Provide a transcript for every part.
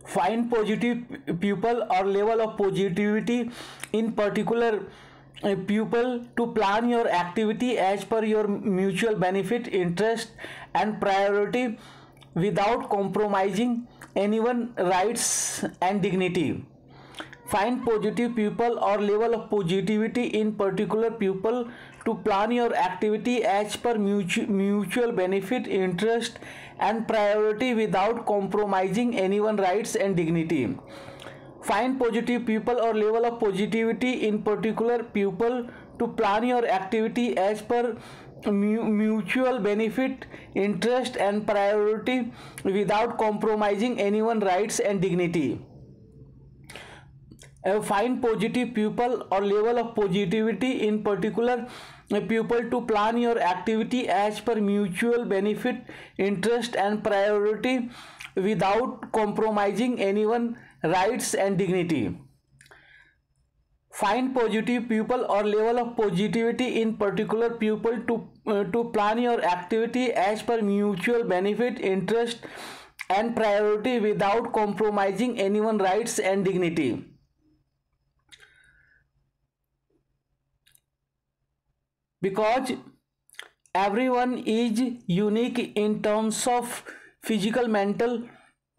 Find positive people or level of positivity in particular pupil to plan your activity as per your mutual benefit, interest, and priority without compromising anyone rights and dignity. Find positive people or level of positivity in particular pupil to plan your activity as per mutual benefit, interest, and priority without compromising anyone rights and dignity. Find positive people or level of positivity in particular pupil to plan your activity as per mutual benefit, interest, and priority without compromising anyone rights and dignity. Find positive people or level of positivity in particular pupil to plan your activity as per mutual benefit, interest, and priority without compromising anyone rights and dignity. Find positive people or level of positivity in particular pupil to plan your activity as per mutual benefit, interest, and priority without compromising anyone rights and dignity. Because everyone is unique in terms of physical, mental,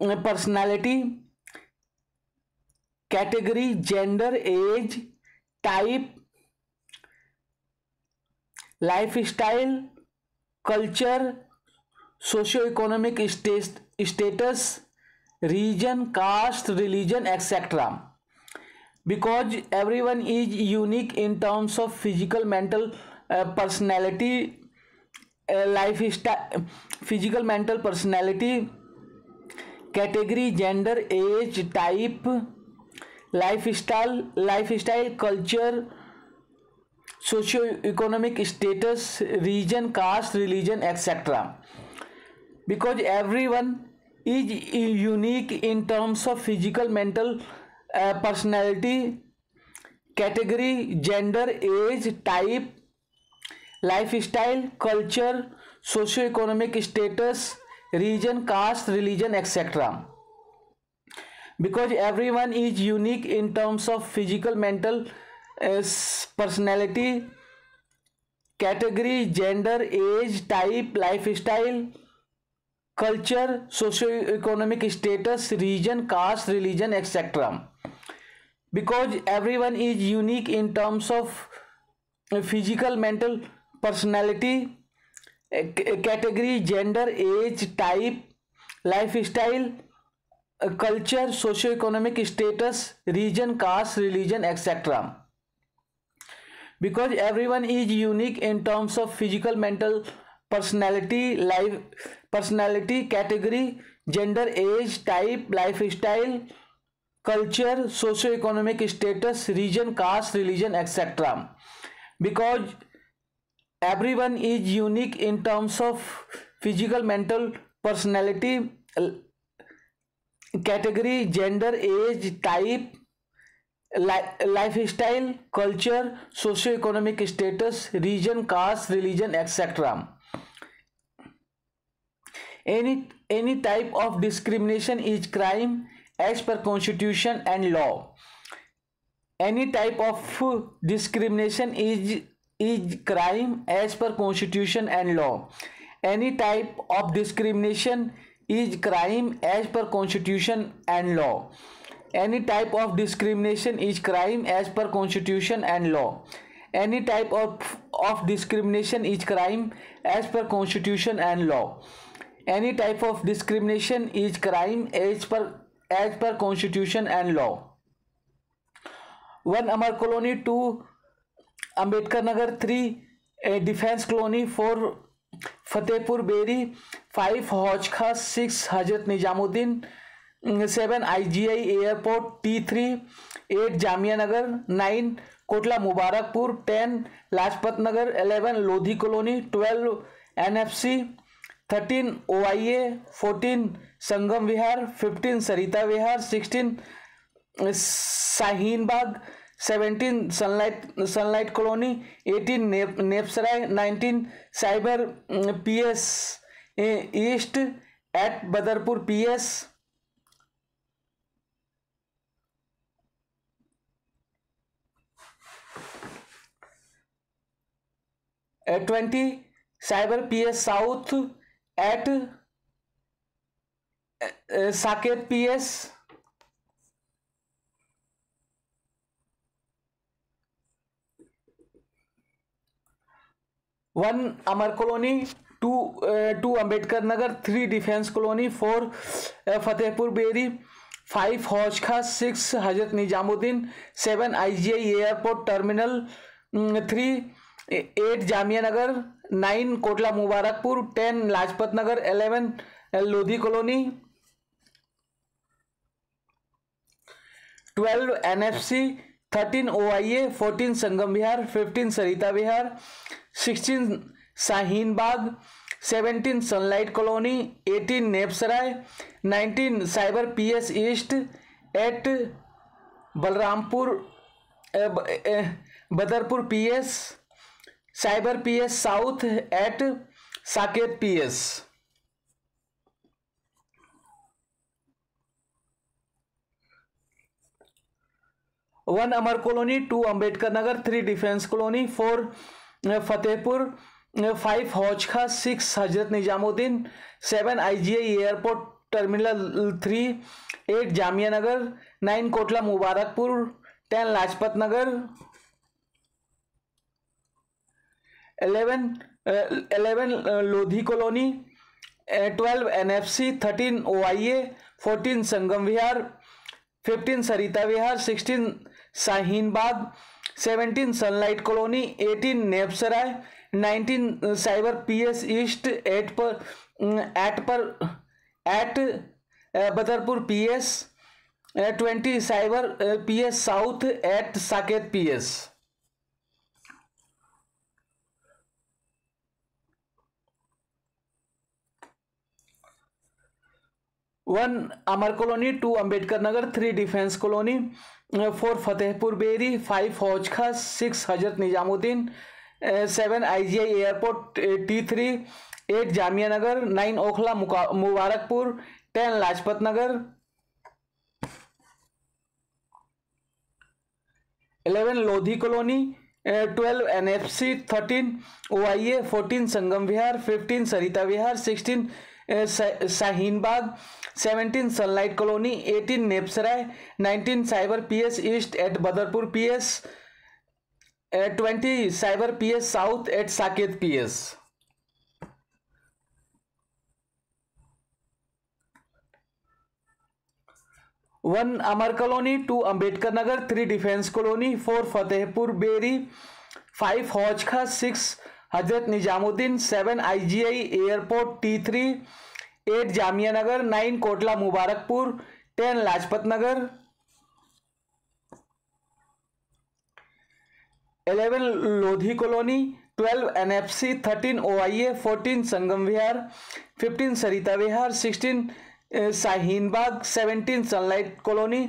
personality, category, gender, age, type, lifestyle, culture, socio-economic status, region, caste, religion, etc. Because everyone is unique in terms of physical, mental, personality, lifestyle, physical, mental, personality, category, gender, age, type, lifestyle, culture, socio-economic status, region, caste, religion, etc. Because everyone is unique in terms of physical, mental, personality, category, gender, age, type, lifestyle, culture, socio-economic status, region, caste, religion, etc. Because everyone is unique in terms of physical, mental, personality, category, gender, age, type, lifestyle, culture, socio-economic status, region, caste, religion, etc. Because everyone is unique in terms of physical, mental, personality, category, gender, age, type, lifestyle, culture, socio-economic status, region, caste, religion, etc. Because everyone is unique in terms of physical, mental, personality, category, gender, age, type, lifestyle, culture, socio-economic status, region, caste, religion, etc. Because everyone is unique in terms of physical, mental, personality, category, gender, age, type, lifestyle, culture, socio-economic status, region, caste, religion, etc. Any type of discrimination is crime as per constitution and law. Any type of discrimination is crime as per constitution and law. Any type of discrimination is crime as per constitution and law. Any type of discrimination is crime as per constitution and law. Any type of discrimination is crime as per constitution and law. Any type of discrimination is crime as per constitution and law. 1 Amar Colony, 2 Ambedkar Nagar, 3 Defense Colony, 4 Fatehpur Beri, 5 Hauj Khas, 6 Hazrat Nizamuddin, 7 IGI Airport, T3, 8 Jamia Nagar, 9 Kotla Mubarakpur, 10 Lajpat Nagar, 11 Lodhi Colony, 12 NFC, 13 OIA, 14 Sangam Vihar, 15 Sarita Vihar, 16 Shaheen Bagh, 17 Sunlight Colony, 18 Nepsarai, 19 Cyber PS East at Badarpur PS, 20 cyber PS south at Saket PS। 1 Amar colony, 2 Ambedkar Nagar, 3 defence colony, 4 Fatehpur Beri, 5 Hauz Khas, 6 Hazrat Nizamuddin, 7 IGI airport terminal, 3 8 Jamia Nagar, 9 Kotla Mubarakpur, 10 Lajpat Nagar, 11 Lodhi colony, 12 NFC, 13 OIA, 14 Sangam Vihar, 15 Sarita Vihar, 16 Shaheen Bagh, 17 sunlight colony, 18 Neb Sarai, 19 cyber PS east at Balrampur Badarpur PS, cyber PS south at Saket PS। 1 Amar colony, 2 Ambedkar Nagar, 3 defence colony, 4 Fatehpur, 5 Hauz Khas, 6 Hazrat Nizamuddin, 7 IGI airport terminal 3, 8 Jamia Nagar, 9 Kotla Mubarakpur, 10 Lajpat Nagar, 11 Lodhi colony, 12 NFC, 13 OIA, 14 Sangam Vihar, 15 Sarita Vihar, 16 Shaheen Bagh, 17 sunlight colony, 18 Neb Sarai, 19 cyber PS east at Badarpur PS, 20 cyber PS south at Saket PS। 1 Amar colony, 2 Ambedkar Nagar, 3 defence colony, 4 Fatehpur Beri, 5 Hauz Khas, 6 Hazrat Nizamuddin, 7 IGI airport T3, 8 Jamia Nagar, 9 Okhla Mubarakpur, 10 Lajpat Nagar, 11 Lodhi colony, 12 NFC, 13 OIA, 14 Sangam Vihar, 15 Sarita Vihar, 16 Shaheen Bagh, 17 sunlight colony, 18 Neb Sarai, 19 cyber PS east at Badarpur PS, 20 cyber PS south at Saket PS। 1 Amar colony, 2 Ambedkar Nagar, 3 defence colony, 4 Fatehpur Beri, 5 Hauz Khas, 6 Hazrat Nizamuddin, 7 IGI airport T3, 8 Jamia Nagar, 9 Kotla Mubarakpur, 10 Lajpat Nagar, 11 Lodhi colony, 12 NFC, 13 OIA, 14 Sangam Vihar, 15 Sarita Vihar, 16 Shaheen Bagh, 17 sunlight colony,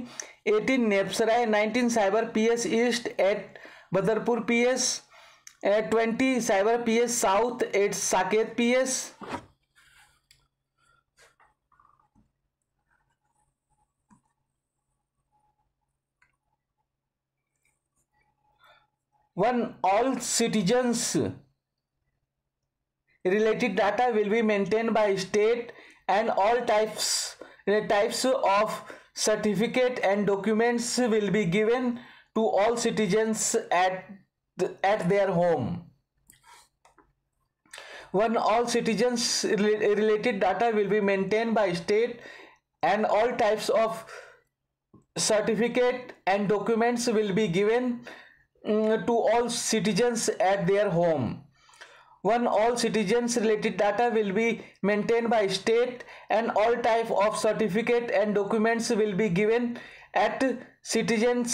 18 Neb Sarai, 19 cyber PS east at Badarpur PS, 20 cyber PS south at Saket PS। 1 all citizens related data will be maintained by state, and all types of certificate and documents will be given to all citizens at their home. 1 all citizens related data will be maintained by state, and all types of certificate and documents will be given to all citizens at their home. 1 all citizens related data will be maintained by state, and all type of certificate and documents will be given at citizens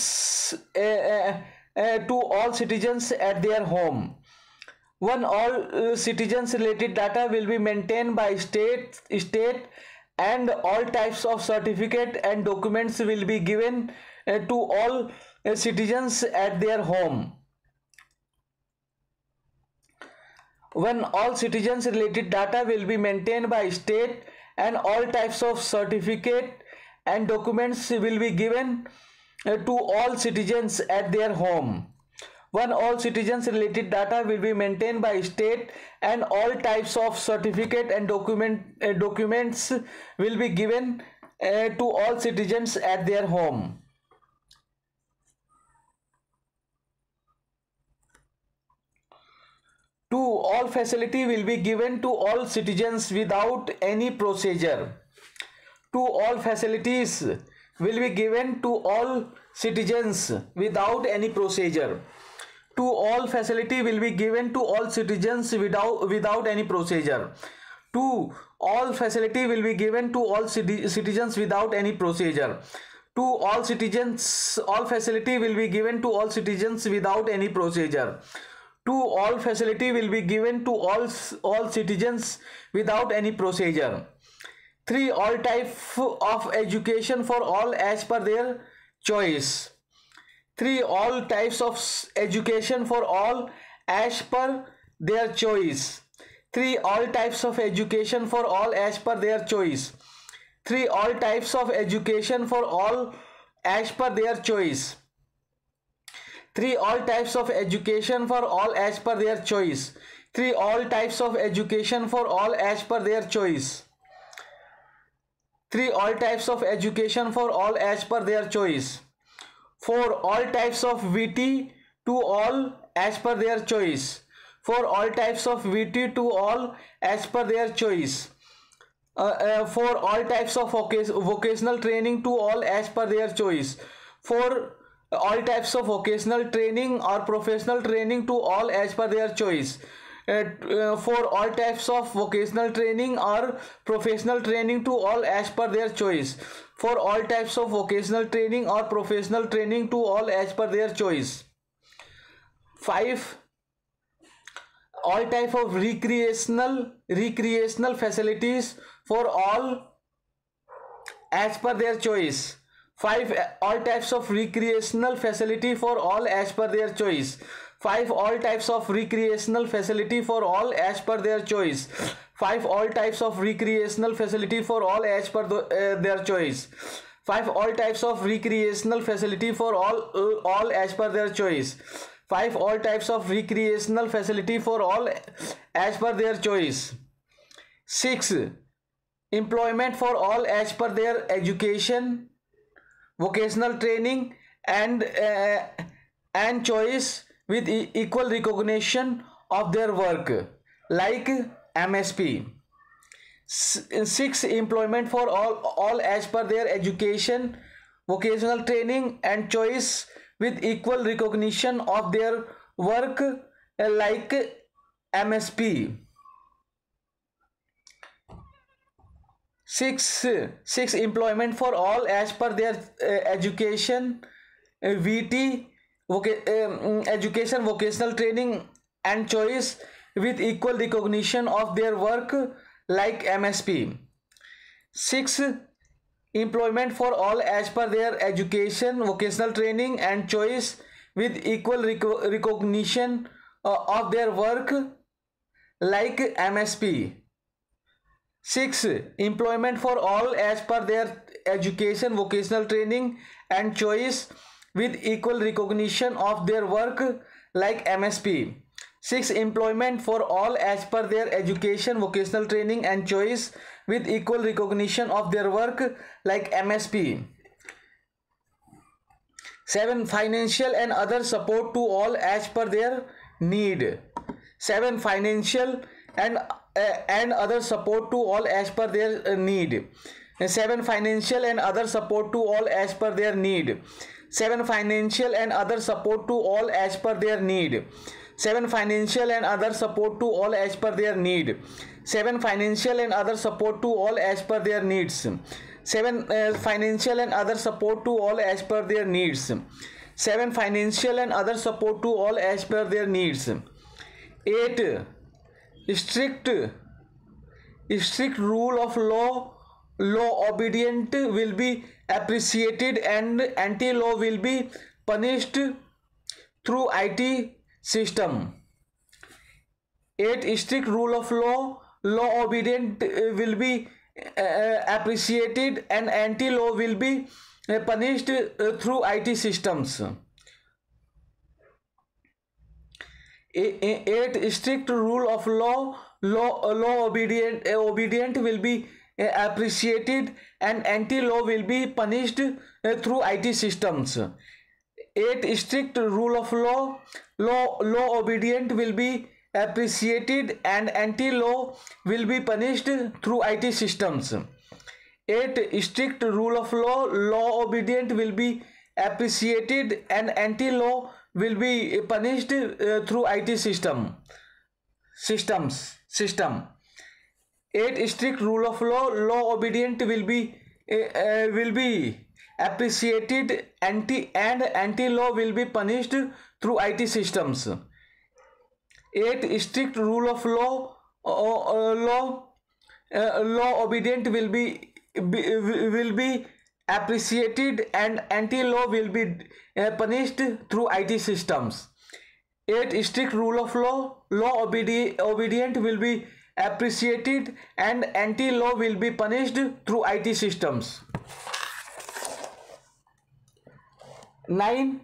to all citizens at their home. 1 all citizens related data will be maintained by state, and all types of certificate and documents will be given to all citizens at their home. 1 all citizens related data will be maintained by state, and all types of certificate and documents will be given to all citizens at their home. 1. All citizens related data will be maintained by state, and all types of certificate and documents will be given to all citizens at their home. 2. All facility will be given to all citizens without any procedure. 2. All facilities will be given to all citizens without any procedure. 2. All facility will be given to all citizens without any procedure. 2. All facility will be given to all citizens without any procedure. 2. All facility will be given to all citizens without any procedure. 2. All facility will be given to all citizens without any procedure. 3. All type of education for all as per their choice. 3. All types of education for all as per their choice. 3. All types of education for all as per their choice. 3. All types of education for all as per their choice. 3. All types of education for all as per their choice. 3. All types of education for all as per their choice. 3. All types of education for all as per their choice. 4. All types of VT to all as per their choice. 4. All types of VT to all as per their choice. 4. All types of vocational training to all as per their choice. 4. All types of vocational training or professional training to all as per their choice. 4. All types of vocational training or professional training to all as per their choice. 4. All types of vocational training or professional training to all as per their choice. 5. All type of recreational facilities for all as per their choice. 5. All types of recreational facility for all as per their choice. 5. All types of recreational facility for all as per their choice. 5. All types of recreational facility for all as per their choice. 5. All types of recreational facility for all as per their choice. 5. All types of recreational facility for all as per their choice. 6. Employment for all as per their education, vocational training and choice with equal recognition of their work, like MSP. 6. Employment for all as per their education, vocational training and choice with equal recognition of their work, like MSP. 6. Employment for all as per their education, VT, education, vocational training and choice with equal recognition of their work, like MSP. 6. Employment for all as per their education, vocational training and choice with equal recognition of their work, like MSP. 6. Employment for all as per their education, vocational training and choice with equal recognition of their work, like MSP. 6. Employment for all as per their education, vocational training and choice with equal recognition of their work, like MSP. 7. Financial and other support to all as per their need. 7. Financial and other support to all as per their need. 7. Financial and other support to all as per their need. 7. Financial and other support to all as per their need. 7. Financial and other support to all as per their need. 7. Financial and other support to all as per their needs. 7. Financial and other support to all as per their needs. 7. Financial and other support to all as per their needs. 8. Strict rule of law obedient will be appreciated and anti-law will be punished through IT system. 8. Strict rule of law obedient will be appreciated and anti-law will be punished through IT systems. 8 strict rule of law obedient will be appreciated and anti-law will be punished through IT systems. 8 strict rule of law obedient will be appreciated and anti-law will be punished through IT systems. 8 strict rule of law obedient will be appreciated and anti-law will be punished through IT system. 8 strict rule of law obedient will be appreciated and anti-law will be punished through IT systems. 8 strict rule of law obedient will be appreciated and anti-law will be punished through IT systems. 8 strict rule of law obedient will be appreciated and anti-law will be punished through IT systems. 9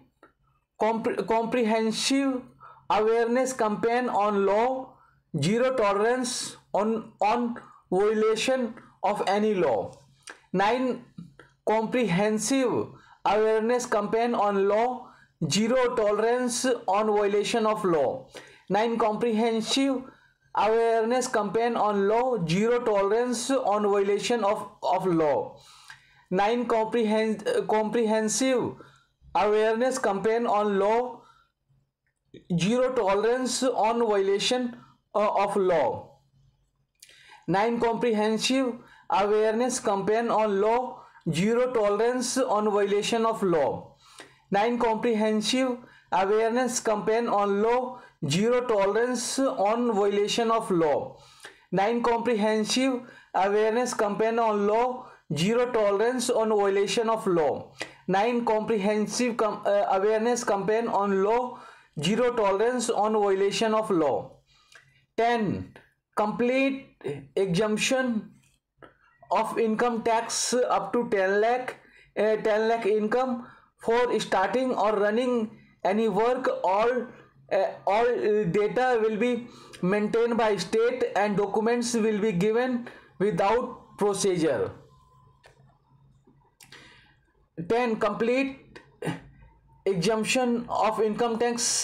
comprehensive awareness campaign on law, zero tolerance on violation of any law. 9 comprehensive awareness campaign on law, zero tolerance on violation of law. 9 comprehensive awareness campaign on law, zero tolerance on violation of law. 9 comprehensive awareness campaign on law, zero tolerance on violation of law. 9 comprehensive awareness campaign on law, zero tolerance on violation of law. 9 comprehensive awareness campaign on law, zero tolerance on violation of law. 9 comprehensive awareness campaign on law, zero tolerance on violation of law. 9 comprehensive awareness campaign on law, zero tolerance on violation of law. 10 complete exemption of income tax up to 10 lakh income for starting or running any work. All data will be maintained by state and documents will be given without procedure. 10 complete exemption of income tax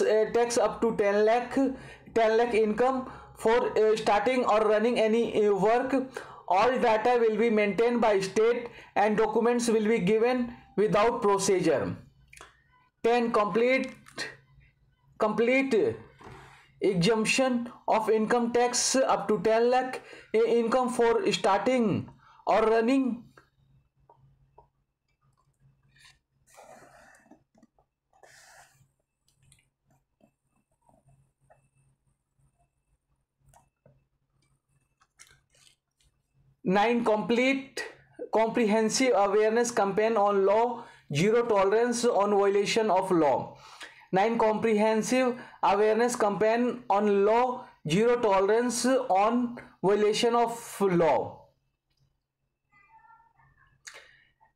up to 10 lakh income for starting or running any work. All data will be maintained by state and documents will be given without procedure. 10 complete exemption of income tax up to 10 lakh income for starting or running Nine complete comprehensive awareness campaign on law, zero tolerance on violation of law. 9 comprehensive awareness campaign on law, zero tolerance on violation of law.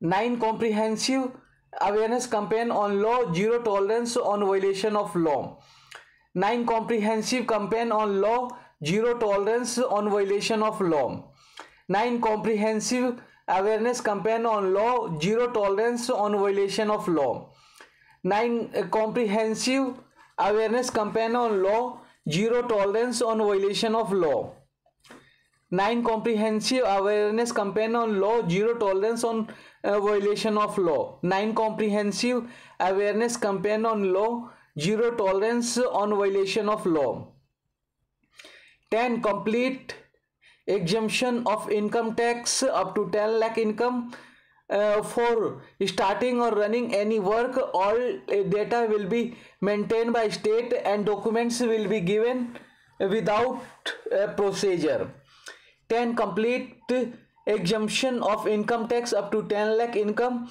9 comprehensive awareness campaign on law, zero tolerance on violation of law. 9 comprehensive campaign on law, zero tolerance on violation of law. 9 comprehensive awareness campaign on law, zero tolerance on violation of law. 9 comprehensive awareness campaign on law, zero tolerance on violation of law. 9 comprehensive awareness campaign on law, zero tolerance on violation of law. 9 comprehensive awareness campaign on law, zero tolerance on violation of law. 10 complete exemption of income tax up to 10 lakh income for starting or running any work. All data will be maintained by state and documents will be given without procedure. 10 complete exemption of income tax up to 10 lakh income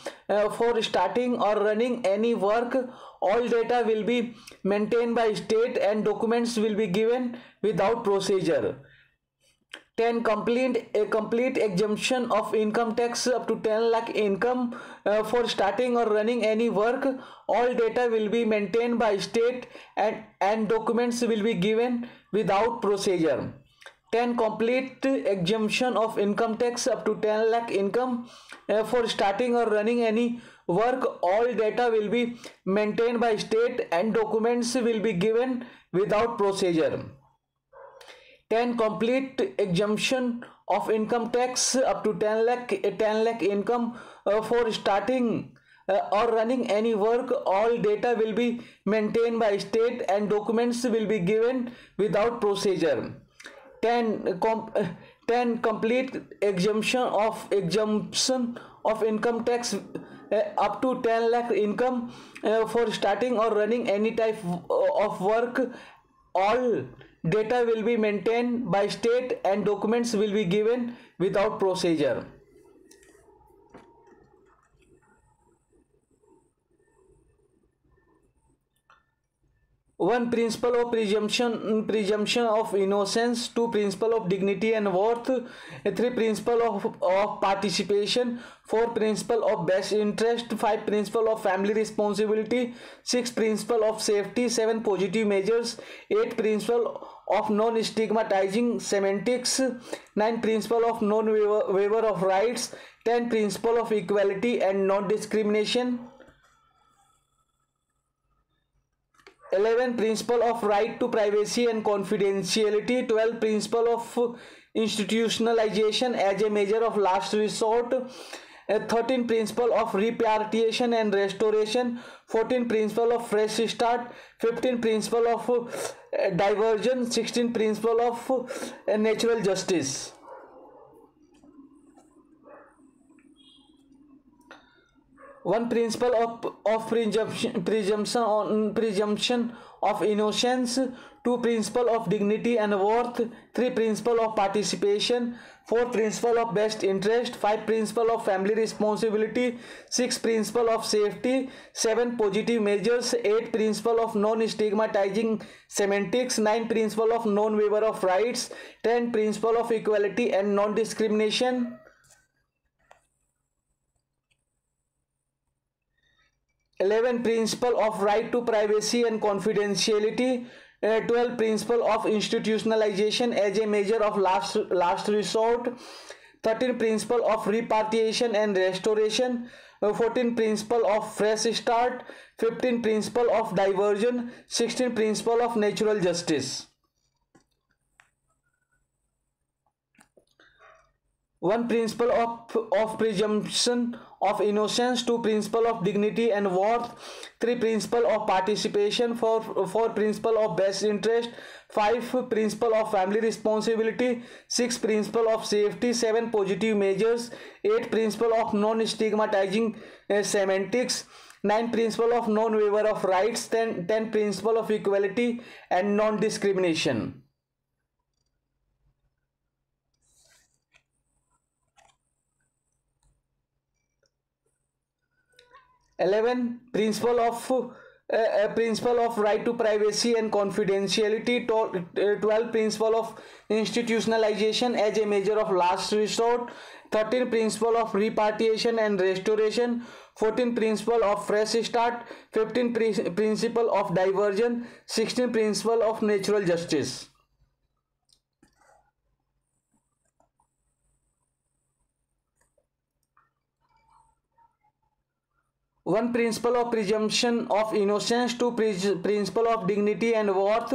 for starting or running any work. All data will be maintained by state and documents will be given without procedure. 10. Complete exemption of income tax up to 10 lakh income for starting or running any work. All data will be maintained by state and documents will be given without procedure. 10. Complete exemption of income tax up to 10 lakh income for starting or running any work. All data will be maintained by state and documents will be given without procedure. 10. Complete exemption of income tax up to 10 lakh income for starting or running any work. All data will be maintained by state and documents will be given without procedure. 10. Complete exemption of income tax up to 10 lakh income for starting or running any type of work. All data will be maintained by state and documents will be given without procedure. One, principle of presumption of innocence. 2, principle of dignity and worth. 3, principle of participation. 4, principle of best interest. 5, principle of family responsibility. 6, principle of safety. 7, positive measures. 8, principle of non-stigmatizing semantics. 9, principle of non-waiver of rights. 10, principle of equality and non-discrimination. 11, principle of right to privacy and confidentiality. 12, principle of institutionalization as a measure of last resort. 13, principle of repatriation and restoration. 14, principle of fresh start. 15, principle of diversion. 16, principle of natural justice. One, principle of presumption of innocence. 2, principle of dignity and worth. 3, principle of participation. 4, principle of best interest. 5, principle of family responsibility. 6, principle of safety. 7, positive measures. 8, principle of non-stigmatizing semantics. 9, principle of non-waiver of rights. 10, principle of equality and non-discrimination. 11, principle of right to privacy and confidentiality. 12, principle of institutionalization as a measure of last resort. 13, principle of repatriation and restoration. 14, principle of fresh start. 15, principle of diversion. 16, principle of natural justice. 1, principle of presumption of innocence. 2, principle of dignity and worth. 3, principle of participation. 4, principle of best interest. 5, principle of family responsibility. 6, principle of safety. 7, positive measures. 8, principle of non-stigmatizing semantics. 9, principle of non-waiver of rights. 10, principle of equality and non-discrimination. 11, principle of right to privacy and confidentiality. 12, principle of institutionalization as a measure of last resort. 13, principle of repatriation and restoration. 14, principle of fresh start. 15, principle of diversion. 16, principle of natural justice. 1, principle of presumption of innocence. 2, principle of dignity and worth.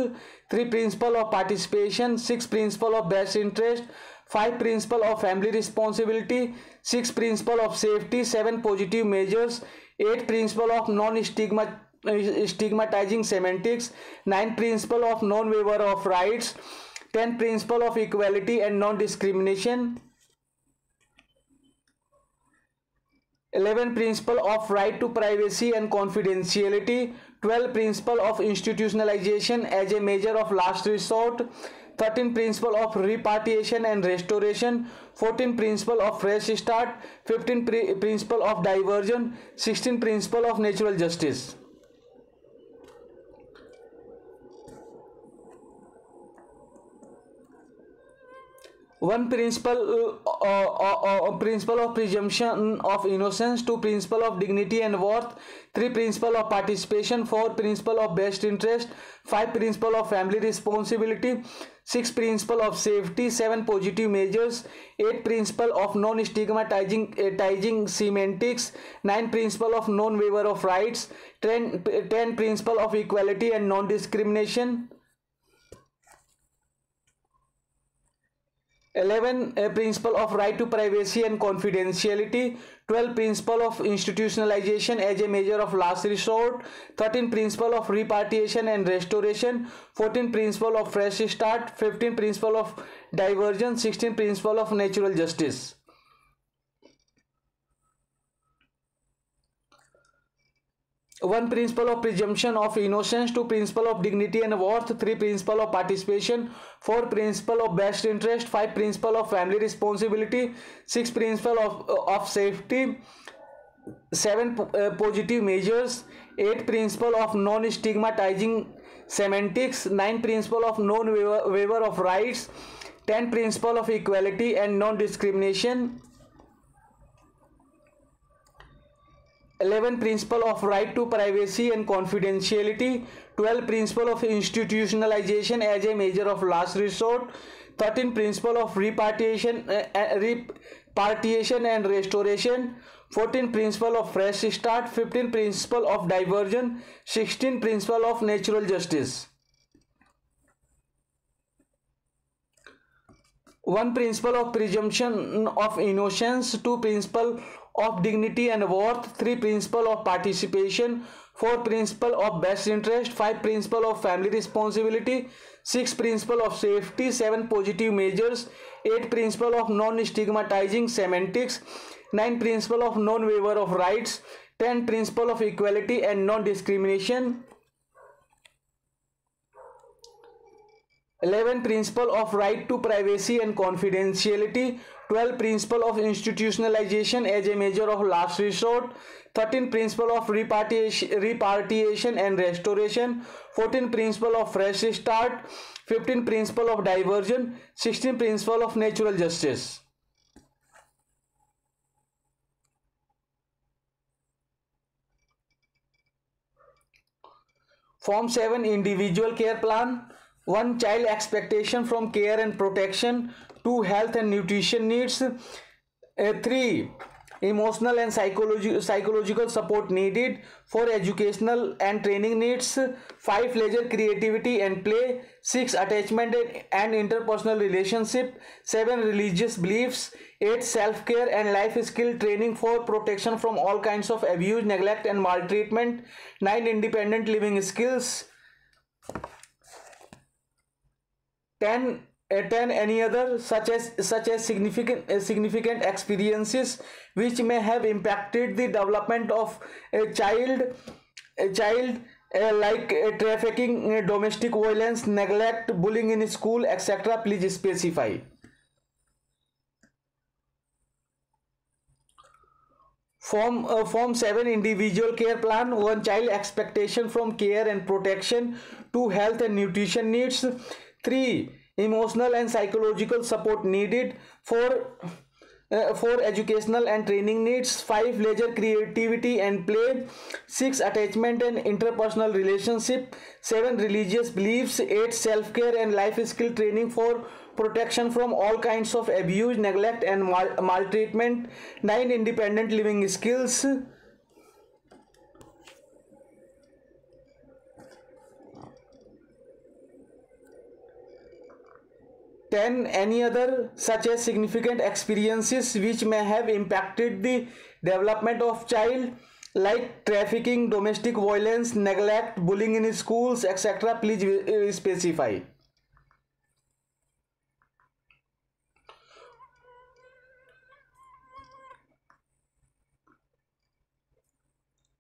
3, principle of participation. 6, principle of best interest. 5, principle of family responsibility. 6, principle of safety. 7, positive measures. 8, principle of non-stigmatizing semantics. 9, principle of non-waiver of rights. 10, principle of equality and non-discrimination. 11, principle of right to privacy and confidentiality. 12, principle of institutionalization as a measure of last resort. 13, principle of repatriation and restoration. 14, principle of fresh start. 15, principle of diversion. 16, principle of natural justice. One principle of presumption of innocence. Two, principle of dignity and worth. Three, principle of participation. Four, principle of best interest. Five, principle of family responsibility. Six, principle of safety. Seven, positive measures. Eight, principle of non-stigmatizing semantics. Nine, principle of non-waiver of rights. 10, principle of equality and non-discrimination. 11, principle of right to privacy and confidentiality. 12, principle of institutionalization as a measure of last resort. 13, principle of repatriation and restoration. 14, principle of fresh start. 15, principle of divergence. 16, principle of natural justice. One, principle of presumption of innocence. Two, principle of dignity and worth. Three, principle of participation. Four, principle of best interest. Five, principle of family responsibility. Six, principle of safety. Seven, positive measures. Eight, principle of non-stigmatizing semantics. Nine, principle of non-waiver of rights. 10, principle of equality and non-discrimination. 11, principle of right to privacy and confidentiality. 12, principle of institutionalization as a measure of last resort. 13, principle of repatriation and restoration. 14, principle of fresh start. 15, principle of divergence. 16, principle of natural justice. One, principle of presumption of innocence. Two, principle of dignity and worth. Three, principle of participation. Four, principle of best interest. Five, principle of family responsibility. Six, principle of safety. Seven, positive measures. Eight, principle of non-stigmatizing semantics. Nine, principle of non-waiver of rights. 10, principle of equality and non-discrimination. 11, principle of right to privacy and confidentiality. 12, principle of institutionalization as a measure of last resort. 13, principle of repatriation and restoration. 14, principle of fresh start. 15, principle of diversion. 16, principle of natural justice. Form 7, individual care plan. 1, child expectation from care and protection. 2, health and nutrition needs. 3, emotional and psychological support needed. 4, educational and training needs. 5, leisure, creativity and play. 6, attachment and interpersonal relationship. 7, religious beliefs. 8, self-care and life skill training for protection from all kinds of abuse, neglect and maltreatment. 9, independent living skills. 10, any other such as significant experiences which may have impacted the development of a child like trafficking, domestic violence, neglect, bullying in school, etc. Please specify. Form 7, individual care plan. 1, child expectation from care and protection. 2, health and nutrition needs. 3, emotional and psychological support needed. 4, educational and training needs. 5, leisure, creativity and play. 6, attachment and interpersonal relationship. 7, religious beliefs. 8, self-care and life skill training for protection from all kinds of abuse, neglect and maltreatment. 9, independent living skills. 10, any other such as significant experiences which may have impacted the development of child like trafficking, domestic violence, neglect, bullying in schools, etc. Please specify.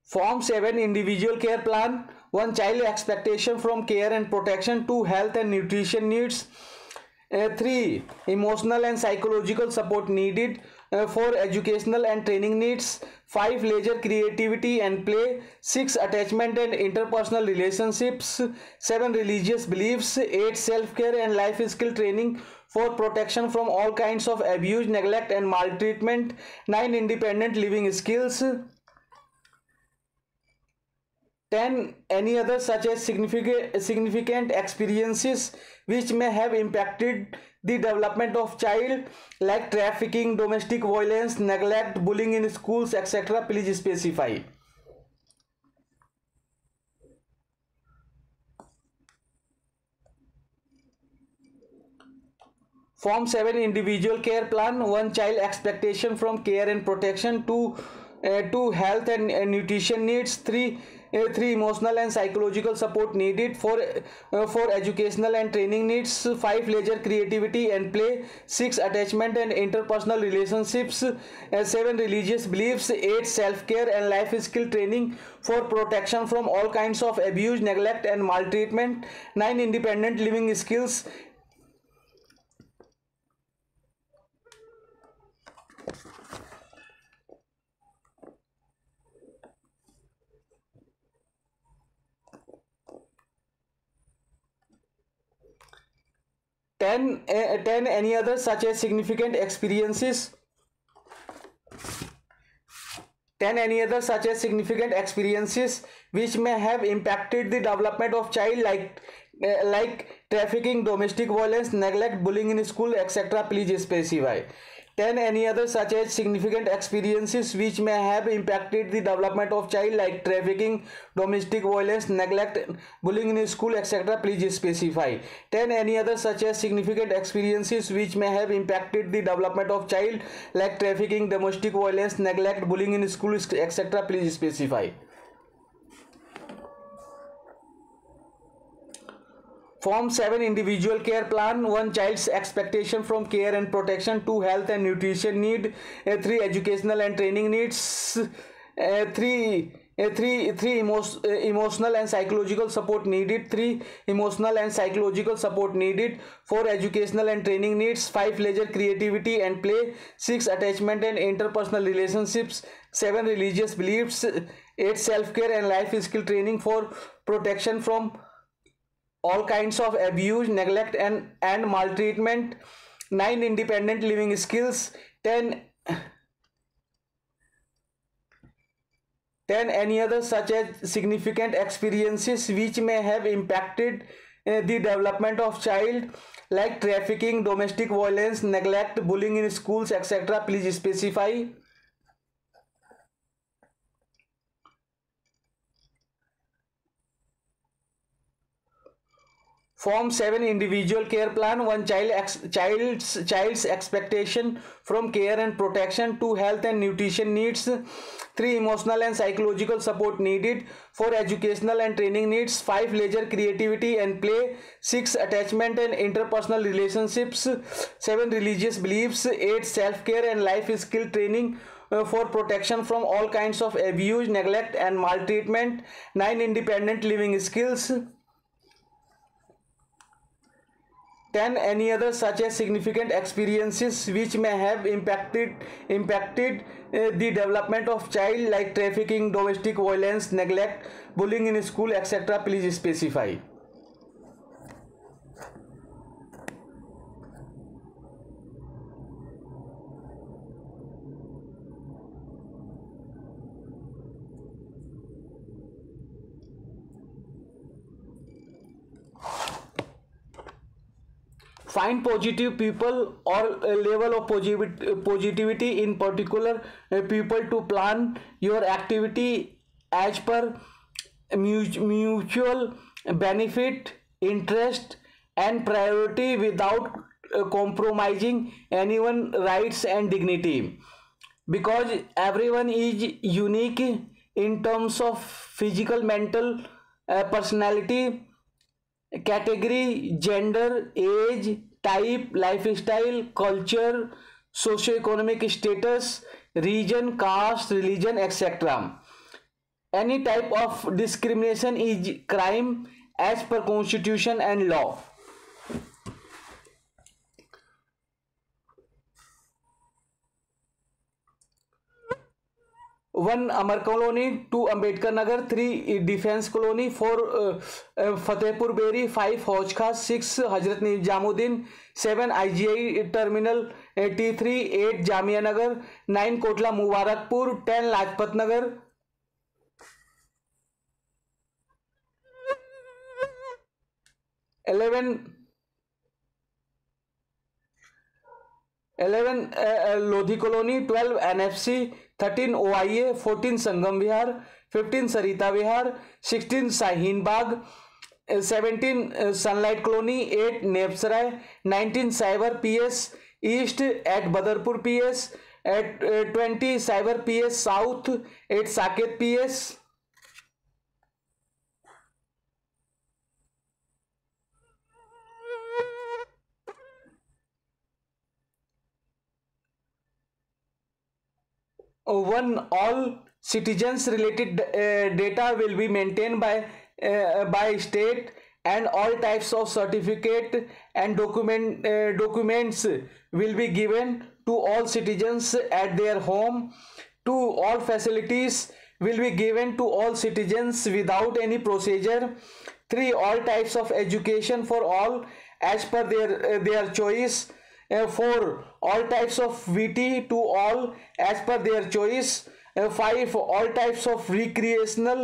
Form 7, individual care plan. 1, child expectation from care and protection. 2, health and nutrition needs. 3, emotional and psychological support needed. 4, educational and training needs. 5, leisure, creativity and play. 6, attachment and interpersonal relationships. 7, religious beliefs. 8, self-care and life skill training for protection from all kinds of abuse, neglect, and maltreatment. 9 independent living skills. 10 any other such as significant experiences which may have impacted the development of child, like trafficking, domestic violence, neglect, bullying in schools, etc. Please specify. Form 7 individual care plan. 1 child expectation from care and protection. 2 health and nutrition needs. 3 emotional and psychological support needed. 4 educational and training needs. 5 leisure, creativity and play. 6 attachment and interpersonal relationships. 7 religious beliefs. 8 self-care and life skill training for protection from all kinds of abuse, neglect and maltreatment. 9 independent living skills. 10 any other such as significant experiences. 10 any other such as significant experiences which may have impacted the development of child, like trafficking, domestic violence, neglect, bullying in school, etc. Please specify. 10 any other such as significant experiences which may have impacted the development of child, like trafficking, domestic violence, neglect, bullying in school, etc. Please specify. 10 any other such as significant experiences which may have impacted the development of child, like trafficking, domestic violence, neglect, bullying in school, etc. Please specify. Form 7 individual care plan. 1 child's expectation from care and protection. 2 health and nutrition need. 3 educational and training needs. 3 emotional and psychological support needed. 3 emotional and psychological support needed. 4 educational and training needs. 5 leisure, creativity and play. 6 attachment and interpersonal relationships. 7 religious beliefs. 8 self-care and life skill training for protection from all kinds of abuse, neglect and maltreatment. 9 independent living skills. 10 any other such as significant experiences which may have impacted the development of child, like trafficking, domestic violence, neglect, bullying in schools, etc. Please specify. Form 7 individual care plan. 1 child's expectation from care and protection. 2 health and nutrition needs. 3 emotional and psychological support needed. 4 educational and training needs. 5 leisure, creativity and play. 6 attachment and interpersonal relationships. 7 religious beliefs. 8 self-care and life skill training for protection from all kinds of abuse, neglect and maltreatment. 9 independent living skills. 10 any other such as significant experiences which may have impacted the development of child, like trafficking, domestic violence, neglect, bullying in school, etc. Please specify. Find positive people or a level of positivity in particular people to plan your activity as per mutual benefit, interest and priority without compromising anyone's rights and dignity, because everyone is unique in terms of physical, mental, personality, category, gender, age, type, lifestyle, culture, socio-economic status, region, caste, religion, etc. Any type of discrimination is crime as per constitution and law. 1 Amar colony, 2 Ambedkar Nagar, 3 defence colony, 4 Fatehpur Beri, 5 Hauz Khas, 6 Hazrat Nizamuddin, 7 IGI terminal T3, 8 Jamia Nagar, 9 Kotla Mubarakpur, 10 Lajpat Nagar, 11 Lodhi colony, 12 NFC, 13 OIA, 14 Sangam Vihar, 15 Sarita Vihar, 16 Shaheen Bagh, 17 sunlight colony, 8 Neb Sarai, 19 cyber PS east at Badarpur PS, at 20 cyber PS south at Saket PS, 1 all citizens related data will be maintained by state, and all types of certificate and documents will be given to all citizens at their home. 2 all facilities will be given to all citizens without any procedure. 3 all types of education for all as per their choice. 4 all types of VT to all as per their choice. 5 all types of recreational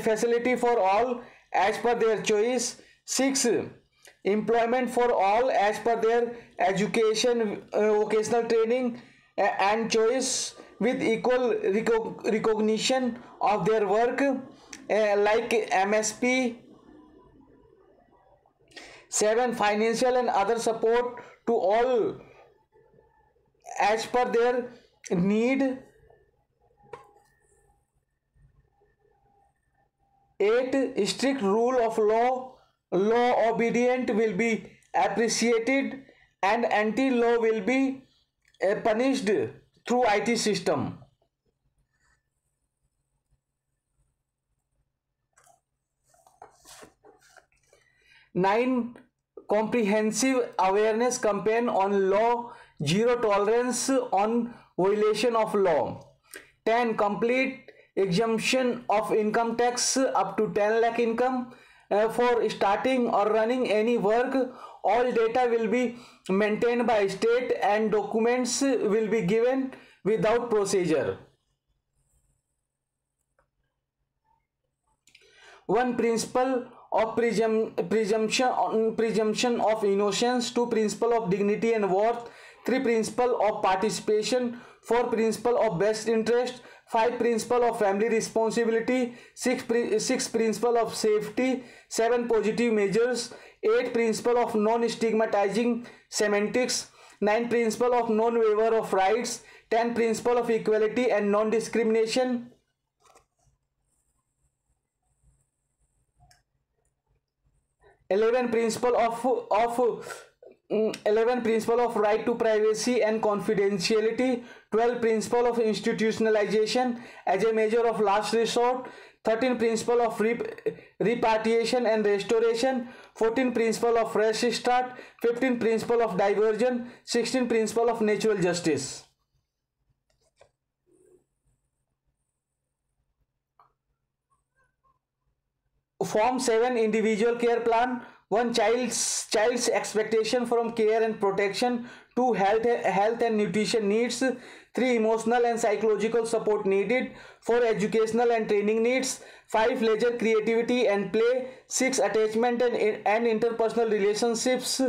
facility for all as per their choice. 6 employment for all as per their education, vocational training and choice with equal recognition of their work, like MSP. 7 financial and other support to all as per their need. 8 strict rule of law obedient will be appreciated, and anti-law will be punished through IT system. 9 comprehensive awareness campaign on law, zero tolerance on violation of law. 10 complete exemption of income tax up to 10 lakh income for starting or running any work. All data will be maintained by state and documents will be given without procedure. 1 principle of presumption of innocence. 2 principle of dignity and worth. 3 principle of participation. 4 principle of best interest. 5 principle of family responsibility. 6 principle of safety. 7 positive measures. 8 principle of non-stigmatizing semantics. 9 principle of non-waiver of rights. 10 principle of equality and non-discrimination. 11 principle of right to privacy and confidentiality. 12 principle of institutionalization as a measure of last resort. 13 principle of repatriation and restoration. 14 principle of fresh start. 15 principle of diversion. 16 principle of natural justice. Form 7 individual care plan. 1 child's expectation from care and protection. 2 health and nutrition needs. 3 emotional and psychological support needed. 4 educational and training needs. 5 leisure, creativity and play. 6 attachment and interpersonal relationships.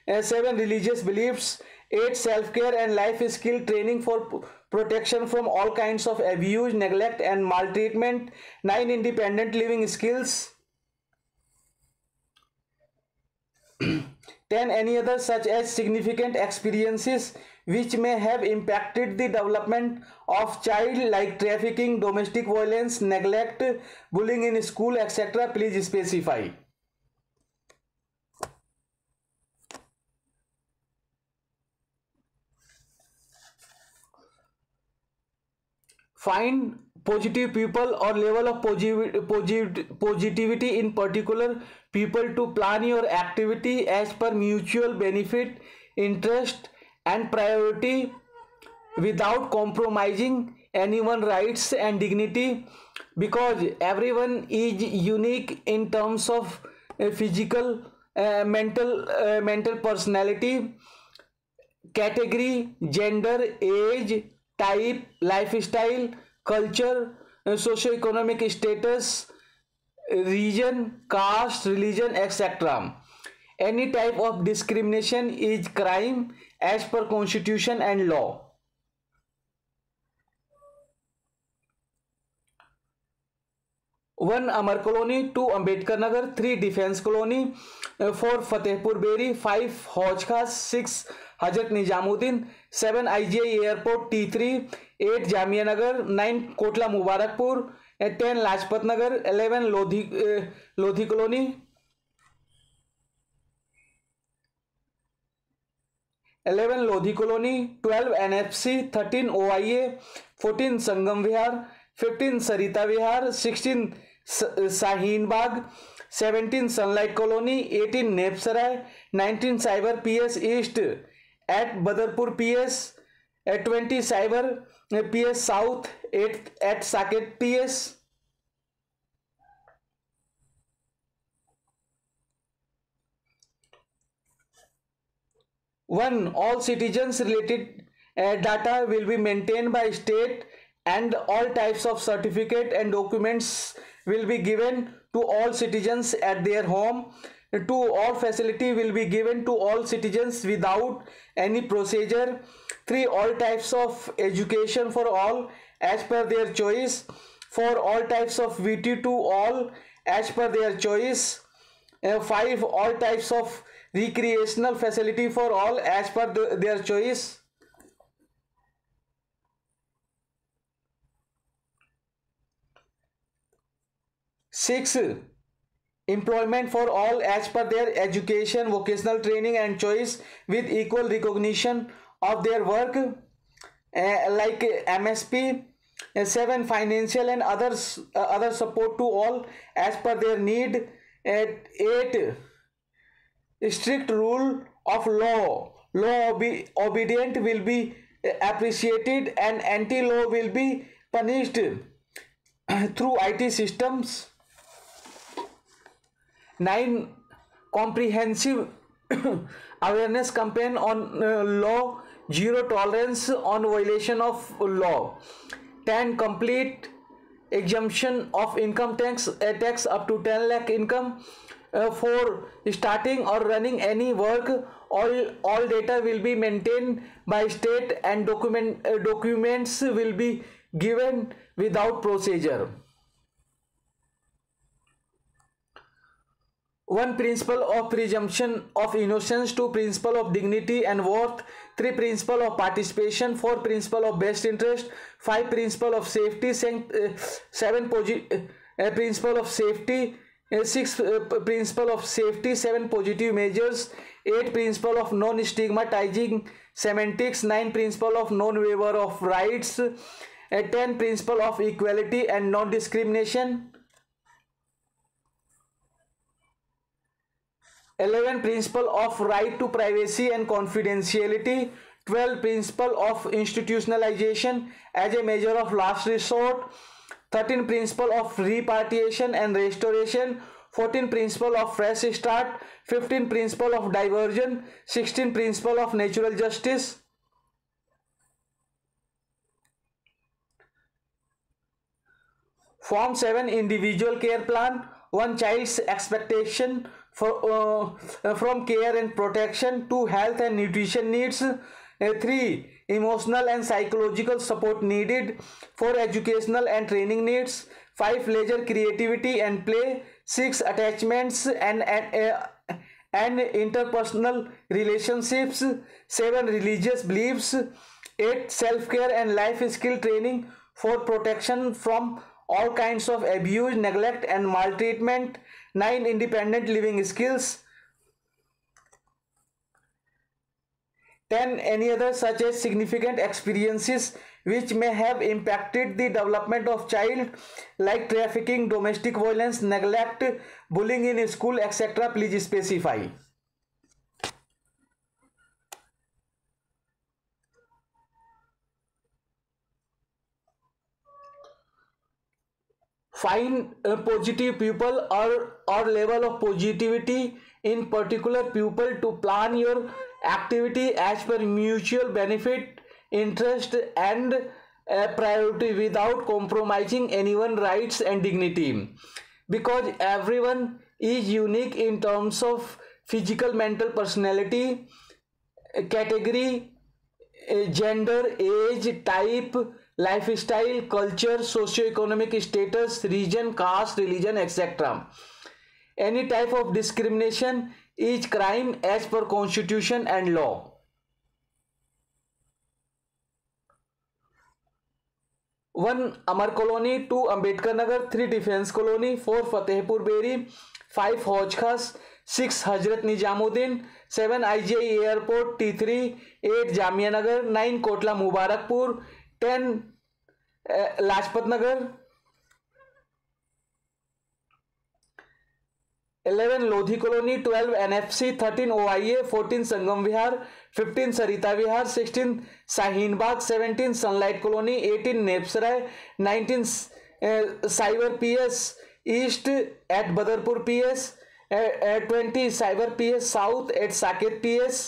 7 religious beliefs. 8 self-care and life skill training for protection from all kinds of abuse, neglect and maltreatment. 9 independent living skills. 10 any other such as significant experiences which may have impacted the development of child, like trafficking, domestic violence, neglect, bullying in school, etc. Please specify. Find positive people or level of positivity in particular people to plan your activity as per mutual benefit, interest and priority without compromising anyone rights and dignity, because everyone is unique in terms of physical, mental personality, category, gender, age, type, lifestyle, culture, socio-economic status, region, caste, religion, etc. Any type of discrimination is crime as per constitution and law. 1 Amar Colony, 2 Ambedkar Nagar, 3 Defense Colony, 4 Fatehpur Beri, 5 Hauj Khas, 6 Hazrat Nizamuddin, 7 IGI Airport T3, 8 Jamia Nagar, 9 Kotla Mubarakpur, 10 Lajpat Nagar, 11 Lodhi Colony, 12 NFC, 13 OIA, 14 Sangam Vihar, 15 Sarita Vihar, 16 Shaheen Bagh, 17 Sunlight Colony, 18 Nepsarai, 19 Cyber PS East at Badarpur PS, 20 Cyber PS South at Saket PS. 1. All citizens related data will be maintained by state, and all types of certificate and documents will be given to all citizens at their home. 2. All facility will be given to all citizens without any procedure. 3. All types of education for all as per their choice. 4. All types of VT to all as per their choice. 5. All types of recreational facility for all as per their choice. 6. Employment for all as per their education, vocational training and choice with equal recognition of their work, like MSP. 7. Financial and other support to all as per their need. 8. Strict rule of law. Obedient will be appreciated and anti-law will be punished through IT systems. 9. Comprehensive awareness campaign on law, zero tolerance on violation of law. 10. Complete exemption of income tax up to 10 lakh income. 4. Starting or running any work, all data will be maintained by state and documents will be given without procedure. 1. Principle of presumption of innocence. 2. Principle of dignity and worth. 3. Principle of participation. 4. Principle of best interest. 5. Principle of safety. 7. Principle of safety. 6. Principle of safety. 7. Positive measures. 8. Principle of non-stigmatizing semantics. 9. Principle of non-waiver of rights. 10. Principle of equality and non-discrimination. 11. Principle of right to privacy and confidentiality. 12. Principle of institutionalization as a measure of last resort. 13. Principle of repatriation and restoration. 14. Principle of fresh start. 15. Principle of diversion. 16. Principle of natural justice. Form 7. Individual care plan. 1. Child's expectation from care and protection. 2. Health and nutrition needs. 3. Emotional and psychological support needed. 4. Educational and training needs. 5. Leisure, creativity and play. 6. Attachments and interpersonal relationships. 7. Religious beliefs. 8. Self-care and life skill training for protection from all kinds of abuse, neglect and maltreatment. 9. Independent living skills. 10. Any other such as significant experiences which may have impacted the development of child, like trafficking, domestic violence, neglect, bullying in school, etc. Please specify. Find positive people or level of positivity in particular people to plan your activity as per mutual benefit, interest and priority without compromising anyone's rights and dignity, because everyone is unique in terms of physical, mental, personality, category, gender, age, type, lifestyle, culture, socio-economic status, region, caste, religion, etc. Any type of discrimination is crime as per constitution and law. 1 Amar colony, 2 Ambedkar Nagar, 3 defence colony, 4 Fatehpur Beri, 5 Hauz Khas, 6 Hazrat Nizamuddin, 7 IGI airport T3, 8 Jamia Nagar, 9 Kotla Mubarakpur, 10 Lajpat Nagar, 11 Lodhi colony, 12 NFC, 13 OIA, 14 Sangam Vihar, 15 Sarita Vihar, 16 Shaheen Bagh, 17 sunlight colony, 18 Neb Sarai, 19 cyber PS east at Badarpur PS, 20 cyber PS south at Saket PS.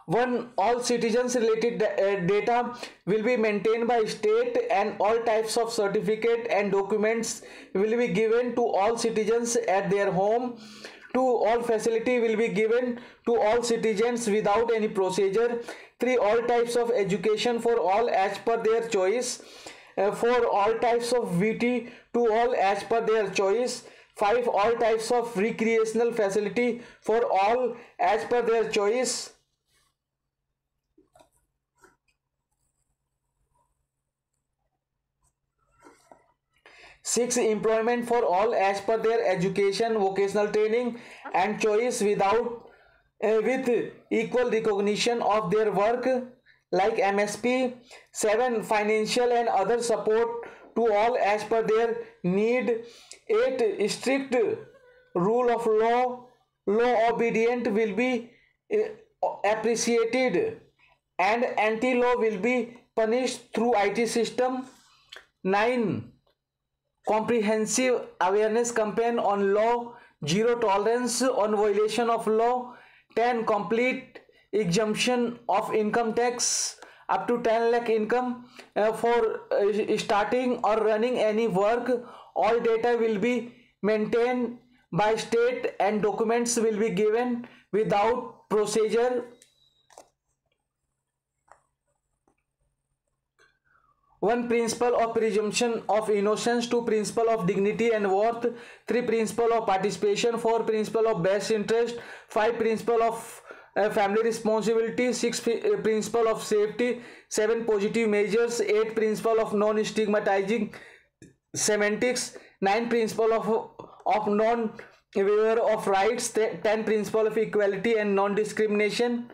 1 all citizens related data will be maintained by state, and all types of certificate and documents will be given to all citizens at their home. 2 all facility will be given to all citizens without any procedure. 3 all types of education for all as per their choice. 4 all types of VT to all as per their choice. 5 all types of recreational facility for all as per their choice. 6 employment for all as per their education, vocational training and choice with equal recognition of their work like MSP. 7 financial and other support to all as per their need. 8 strict rule of law obedient will be appreciated and anti-law will be punished through IT system. 9 comprehensive awareness campaign on law, zero tolerance on violation of law. 10 complete exemption of income tax up to 10 lakh income for starting or running any work. All data will be maintained by state and documents will be given without procedure. 1 principle of presumption of innocence, 2 principle of dignity and worth, 3 principle of participation, 4 principle of best interest, 5 principle of family responsibility, 6 principle of safety, 7 positive measures, 8 principle of non-stigmatizing semantics, 9 principle of non-waiver of rights, 10 principle of equality and non-discrimination,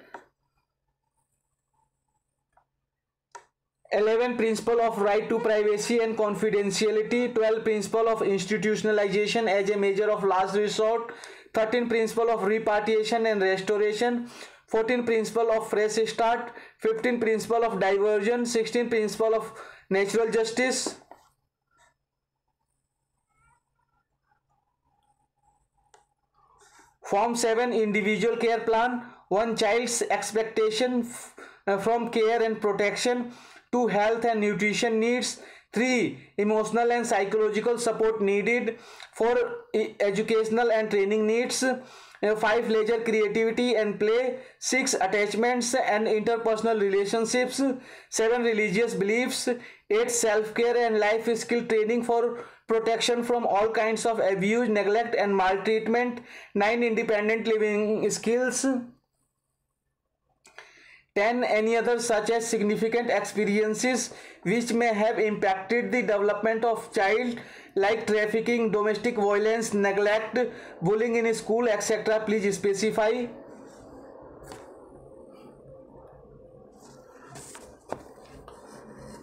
11 principle of right to privacy and confidentiality, 12 principle of institutionalization as a measure of last resort, 13 principle of repatriation and restoration, 14 principle of fresh start, 15 principle of diversion, 16 principle of natural justice. Form 7 individual care plan, 1 child's expectation from care and protection, 2 health and nutrition needs, 3 emotional and psychological support needed, 4 educational and training needs, 5 leisure, creativity and play, 6 attachments and interpersonal relationships, 7 religious beliefs, 8 self-care and life skill training for protection from all kinds of abuse, neglect and maltreatment, 9 independent living skills, 10 any other such as significant experiences which may have impacted the development of child like trafficking, domestic violence, neglect, bullying in school, etc. Please specify.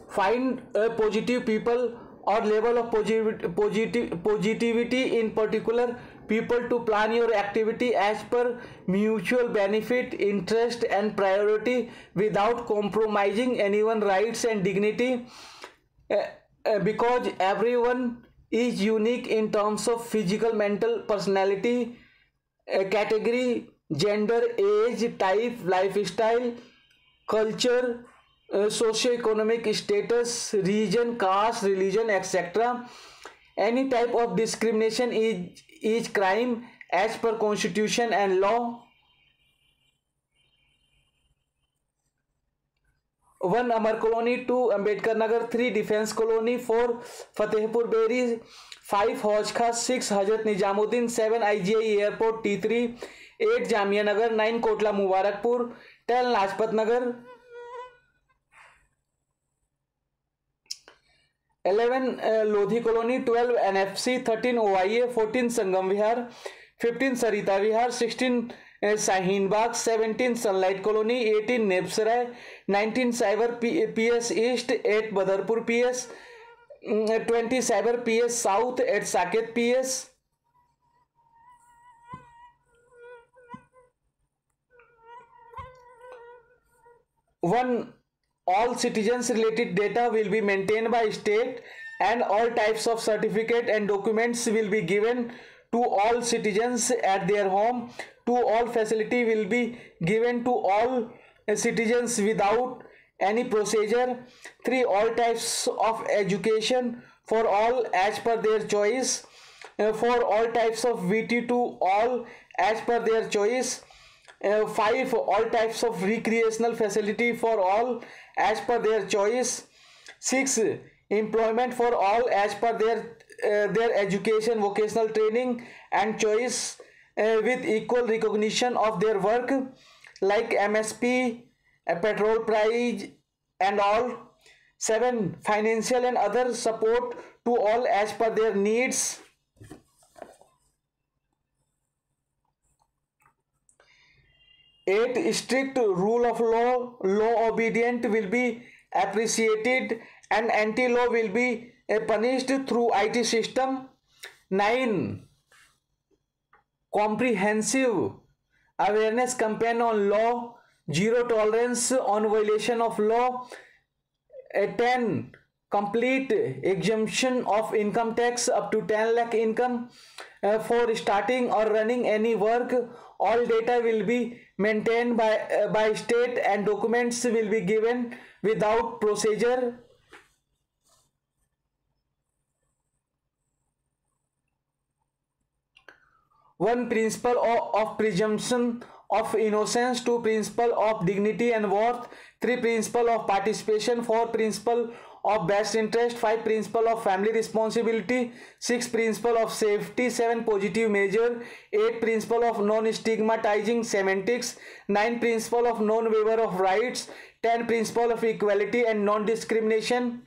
Find positive people or level of positivity in particular people to plan your activity as per mutual benefit, interest, and priority without compromising anyone's rights and dignity. Uh, because everyone is unique in terms of physical, mental, personality, category, gender, age, type, lifestyle, culture, socio-economic status, region, caste, religion, etc. Any type of discrimination is crime as per constitution and law. 1 Amar Colony, 2 Ambedkar Nagar, 3 Defense Colony, 4 Fatehpur Beri, 5 Hauj Khas, 6 Hazrat Nizamuddin, 7 IGI Airport T3, 8 Jamia Nagar, 9 Kotla Mubarakpur, 10 Lajpat Nagar, 11 Lodhi Colony, 12 NFC, 13 OIA, 14 Sangam Vihar, 15 Sarita Vihar, 16 Sahin Bagh, 17 Sunlight Colony, 18 Nebsarai, 19 Cyber PS East, 8 Badarpur PS, 20 Cyber PS South at Saket PS. 1 All citizens related data will be maintained by state, and all types of certificate and documents will be given to all citizens at their home. 2 All facility will be given to all citizens without any procedure. 3 All types of education for all as per their choice. 4 All types of VT to all as per their choice. 5 All types of recreational facility for all as per their choice. 6 Employment for all as per their education, vocational training and choice, with equal recognition of their work like MSP, petrol price and all. 7 Financial and other support to all as per their needs. 8 Strict rule of law. Law obedient will be appreciated and anti-law will be punished through IT system. 9 Comprehensive awareness campaign on law. Zero tolerance on violation of law. 10 Complete exemption of income tax up to 10 lakh income. For starting or running any work, all data will be maintained by state and documents will be given without procedure. 1 Principle of presumption of innocence. 2 Principle of dignity and worth. 3 Principle of participation. 4 Principle of best interest. 5 Principle of family responsibility. 6 Principle of safety. 7 Positive measure. 8 Principle of non-stigmatizing semantics. 9 Principle of non-waiver of rights. 10 Principle of equality and non-discrimination.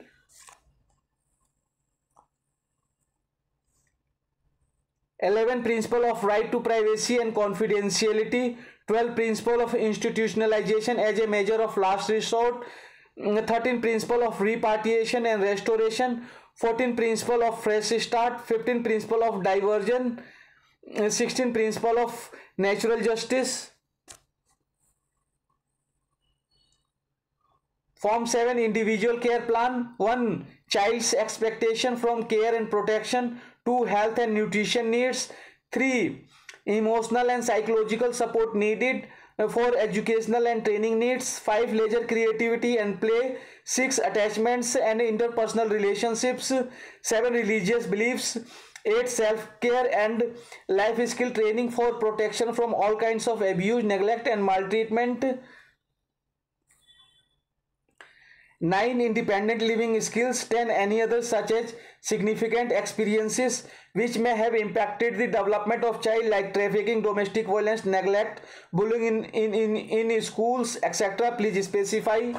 11 Principle of right to privacy and confidentiality. 12 Principle of institutionalization as a measure of last resort. 13 Principle of repatriation and restoration. 14 Principle of fresh start. 15 Principle of diversion. 16 Principle of natural justice. Form 7 Individual care plan. 1 Child's expectation from care and protection. 2 Health and nutrition needs. 3 Emotional and psychological support needed. 4 Educational and training needs. 5 Leisure, creativity and play. 6 Attachments and interpersonal relationships. 7 Religious beliefs. 8 Self-care and life skill training for protection from all kinds of abuse, neglect and maltreatment. 9 Independent living skills. 10 Any other such as significant experiences which may have impacted the development of child, like trafficking, domestic violence, neglect, bullying in schools, etc. Please specify.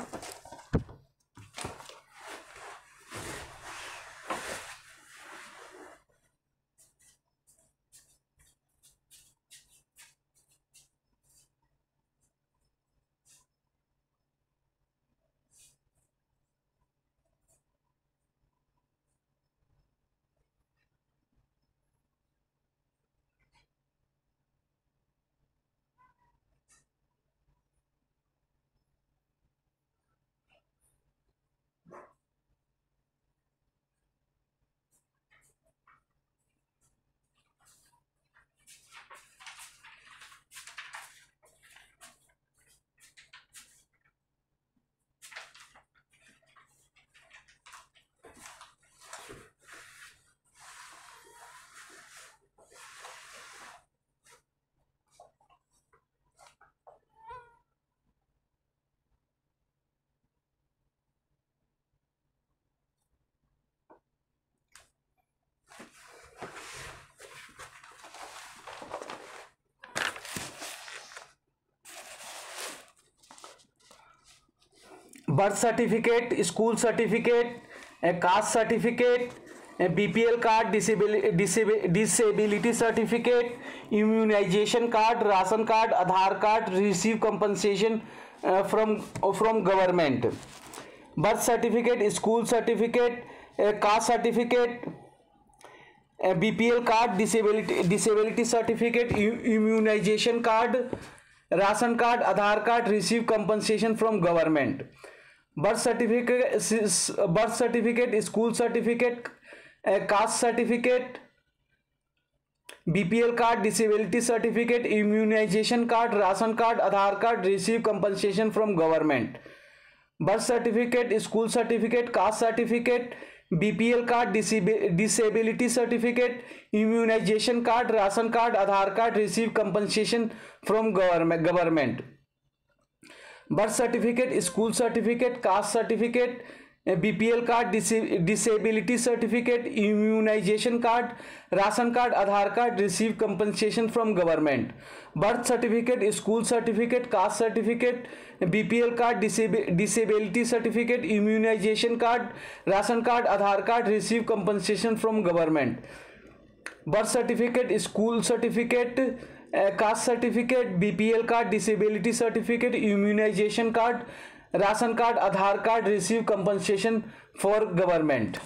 birth certificate, school certificate, a caste certificate, a BPL card, disability certificate, immunization card, ration card, Aadhaar card, receive compensation from government. Birth certificate, school certificate, a caste certificate, a BPL card, disability certificate, immunization card, ration card, Aadhaar card, receive compensation from government. Birth certificate, school certificate, caste certificate, BPL card, disability certificate, immunization card, ration card, Aadhaar card, receive compensation from government. Birth certificate, school certificate, caste certificate, BPL card, disability certificate, immunization card, ration card, Aadhaar card, receive compensation from government. Birth certificate, school certificate, caste certificate, BPL card, disability certificate, immunization card, ration card, Aadhaar card, receive compensation from government. Birth certificate, school certificate, caste certificate, BPL card, disability certificate, immunization card, ration card, Aadhaar card, receive compensation from government. Birth certificate, school certificate, caste certificate, BPL card, disability certificate, immunization card, ration card, Aadhaar card, receive compensation for government.